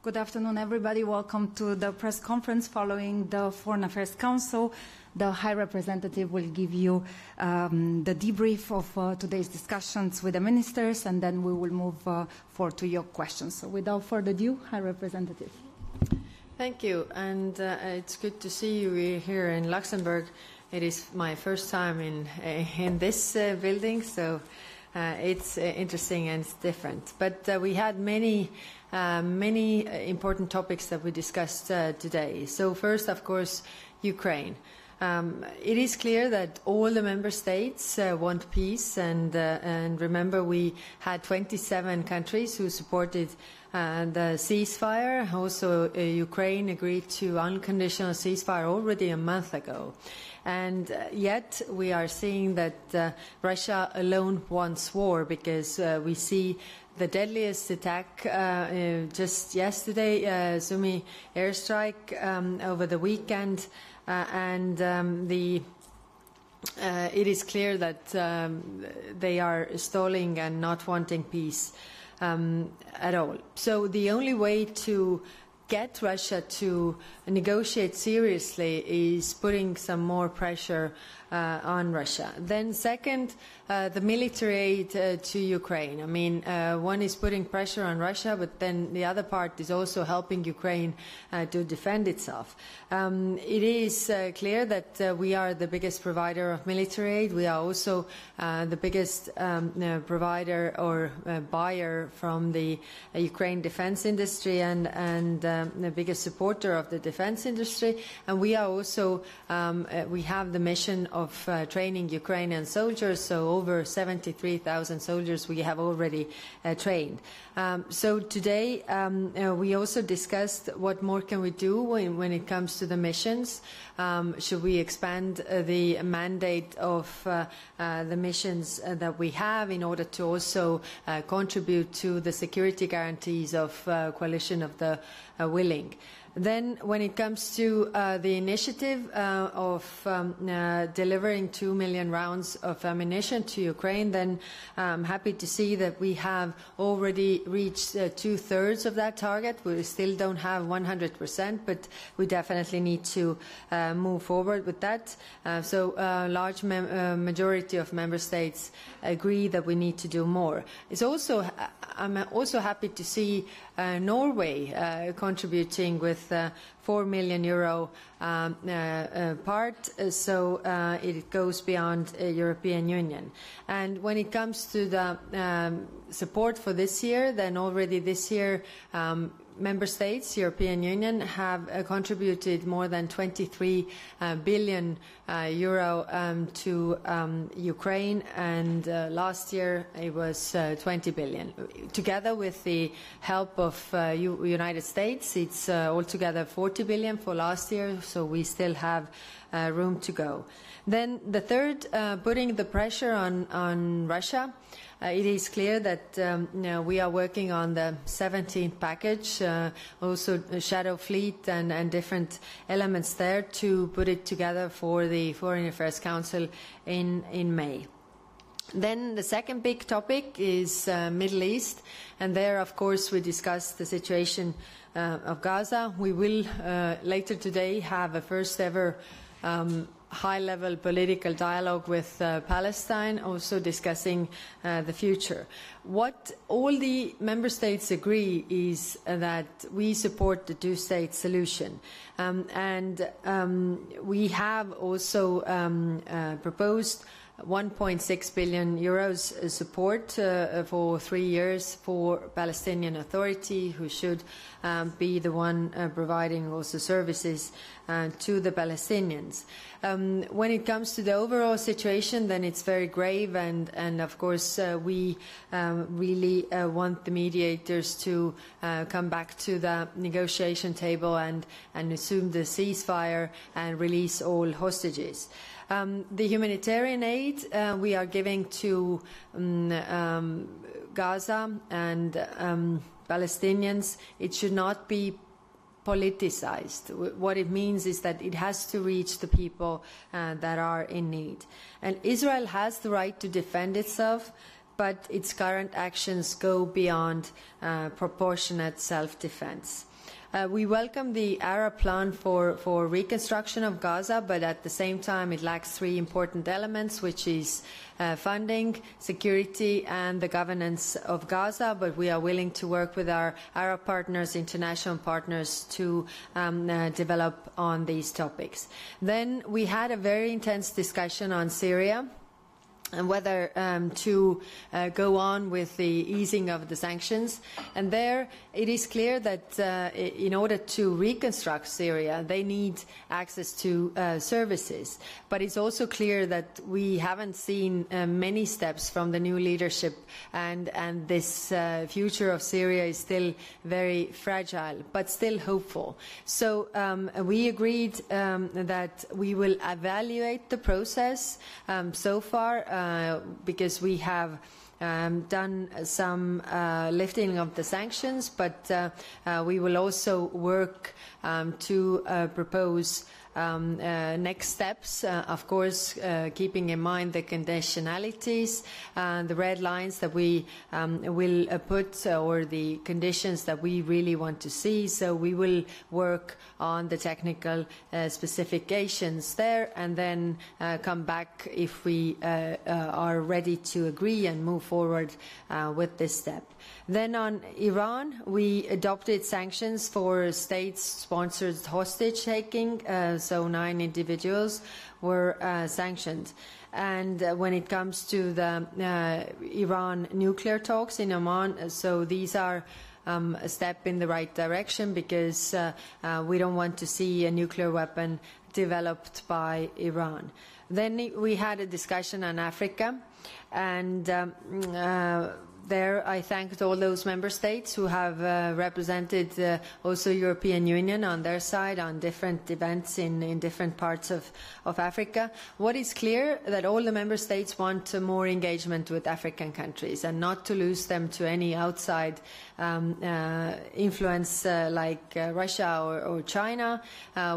Good afternoon, everybody. Welcome to the press conference following the Foreign Affairs Council. The High Representative will give you the debrief of today's discussions with the ministers, and then we will move forward to your questions. So without further ado, High Representative. Thank you, and it's good to see you here in Luxembourg. It is my first time in this building, so it's interesting and it's different. But we had many important topics that we discussed today. So first, of course, Ukraine. It is clear that all the member states want peace, and remember we had 27 countries who supported the ceasefire. Also, Ukraine agreed to unconditional ceasefire already a month ago. And yet we are seeing that Russia alone wants war, because we see the deadliest attack just yesterday, Sumy airstrike over the weekend, and it is clear that they are stalling and not wanting peace at all. So the only way to get Russia to negotiate seriously is putting some more pressure on Russia. Then second, the military aid to Ukraine. I mean, one is putting pressure on Russia, but then the other part is also helping Ukraine to defend itself. It is clear that we are the biggest provider of military aid. We are also the biggest provider or buyer from the Ukraine defense industry, and the biggest supporter of the defense industry. And we are also, we have the mission of training Ukrainian soldiers, so over 73,000 soldiers we have already trained. So today we also discussed what more can we do when it comes to the missions. Should we expand the mandate of the missions that we have in order to also contribute to the security guarantees of Coalition of the Willing? Then, when it comes to the initiative of delivering 2 million rounds of ammunition to Ukraine, then I'm happy to see that we have already reached 2/3 of that target. We still don't have 100%, but we definitely need to move forward with that. So a large majority of member states agree that we need to do more. I'm also happy to see Norway contributing with 4 million euro part, so it goes beyond European Union. And when it comes to the support for this year, then already this year member states, European Union, have contributed more than 23 billion euro to Ukraine, and last year it was 20 billion. Together with the help of United States, it's altogether 40 billion for last year, so we still have room to go. Then the third, putting the pressure on Russia. It is clear that we are working on the 17th package, also Shadow Fleet and different elements there to put it together for the Foreign Affairs Council in May. Then the second big topic is Middle East, and there, of course, we discussed the situation of Gaza. We will later today have a first ever high-level political dialogue with Palestine, also discussing the future. What all the member states agree is that we support the two-state solution. And we have also proposed 1.6 billion euros support for 3 years for Palestinian Authority, who should be the one providing also services to the Palestinians. When it comes to the overall situation, then it's very grave, and of course we really want the mediators to come back to the negotiation table and assume the ceasefire and release all hostages. The humanitarian aid we are giving to Gaza and Palestinians, it should not be politicized. What it means is that it has to reach the people that are in need. And Israel has the right to defend itself, but its current actions go beyond proportionate self-defense. We welcome the Arab plan for reconstruction of Gaza, but at the same time it lacks three important elements, which is funding, security and the governance of Gaza, but we are willing to work with our Arab partners, international partners to develop on these topics. Then we had a very intense discussion on Syria and whether to go on with the easing of the sanctions. And there it is clear that in order to reconstruct Syria, they need access to services. But it's also clear that we haven't seen many steps from the new leadership, and this future of Syria is still very fragile, but still hopeful. So we agreed that we will evaluate the process so far, because we have done some lifting of the sanctions, but we will also work to propose next steps, of course, keeping in mind the conditionalities, the red lines that we will put, or the conditions that we really want to see. So we will work on the technical specifications there, and then come back if we are ready to agree and move forward with this step. Then on Iran, we adopted sanctions for state-sponsored hostage-taking, so 9 individuals were sanctioned. And when it comes to the Iran nuclear talks in Oman, so these are a step in the right direction, because we don't want to see a nuclear weapon developed by Iran. Then we had a discussion on Africa, and there I thanked all those member states who have represented also European Union on their side on different events in different parts of Africa. What is clear that all the member states want more engagement with African countries and not to lose them to any outside influence like Russia or China.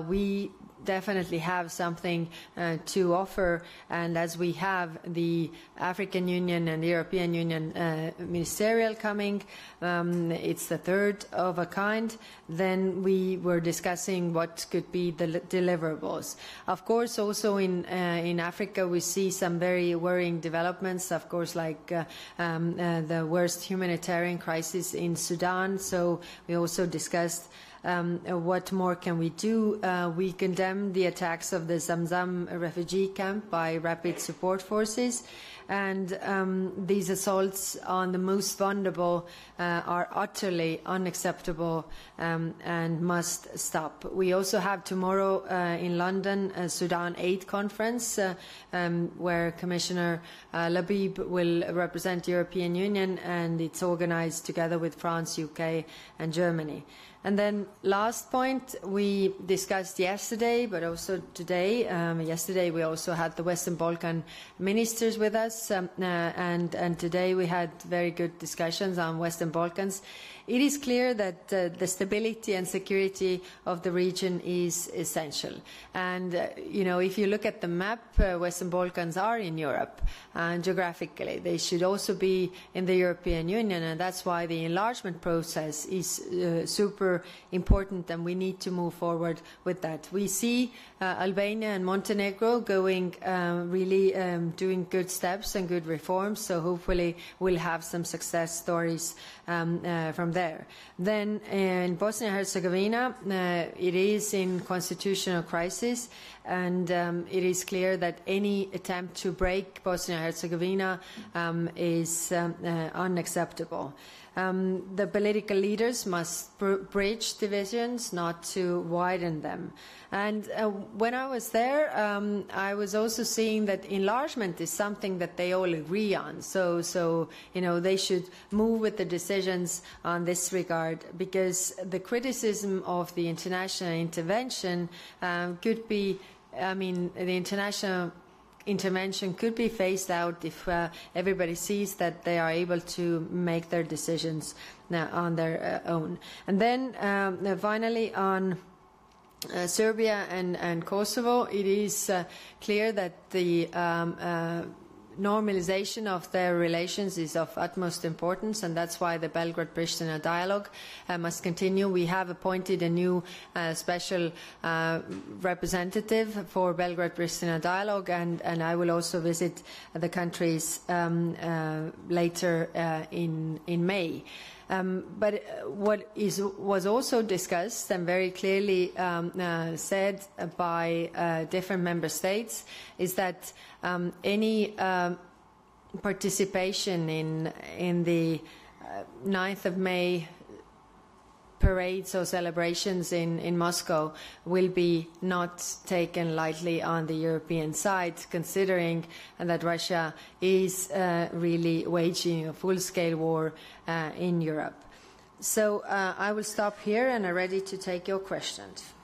We definitely have something to offer, and as we have the African Union and the European Union ministerial coming, it's the third of a kind, then we were discussing what could be the deliverables. Of course, also in Africa we see some very worrying developments, of course, like the worst humanitarian crisis in Sudan, so we also discussed what more can we do? We condemn the attacks of the Zamzam refugee camp by rapid support forces, and these assaults on the most vulnerable are utterly unacceptable and must stop. We also have tomorrow in London a Sudan Aid Conference where Commissioner Labib will represent the European Union, and it's organized together with France, UK and Germany. And then last point we discussed yesterday, but also today. Yesterday we also had the Western Balkan ministers with us, and today we had very good discussions on Western Balkans. It is clear that the stability and security of the region is essential. And, if you look at the map, Western Balkans are in Europe geographically. They should also be in the European Union, and that's why the enlargement process is super important, and we need to move forward with that. We see Albania and Montenegro going really doing good steps and good reforms, so hopefully we'll have some success stories from there. Then in Bosnia-Herzegovina, it is in constitutional crisis, and it is clear that any attempt to break Bosnia-Herzegovina is unacceptable. The political leaders must bridge divisions, not to widen them. And when I was there, I was also seeing that enlargement is something that they all agree on. So they should move with the decisions on this regard, because the criticism of the international intervention could be, the international intervention could be phased out if everybody sees that they are able to make their decisions on their own. And then finally on Serbia and Kosovo, it is clear that the normalization of their relations is of utmost importance, and that's why the Belgrade-Pristina dialogue must continue. We have appointed a new special representative for Belgrade-Pristina dialogue, and I will also visit the countries later in May. But what was also discussed and very clearly said by different member states is that any participation in the 9th of May parades or celebrations in Moscow will be not taken lightly on the European side, considering that Russia is really waging a full-scale war in Europe. So I will stop here and I'm ready to take your questions.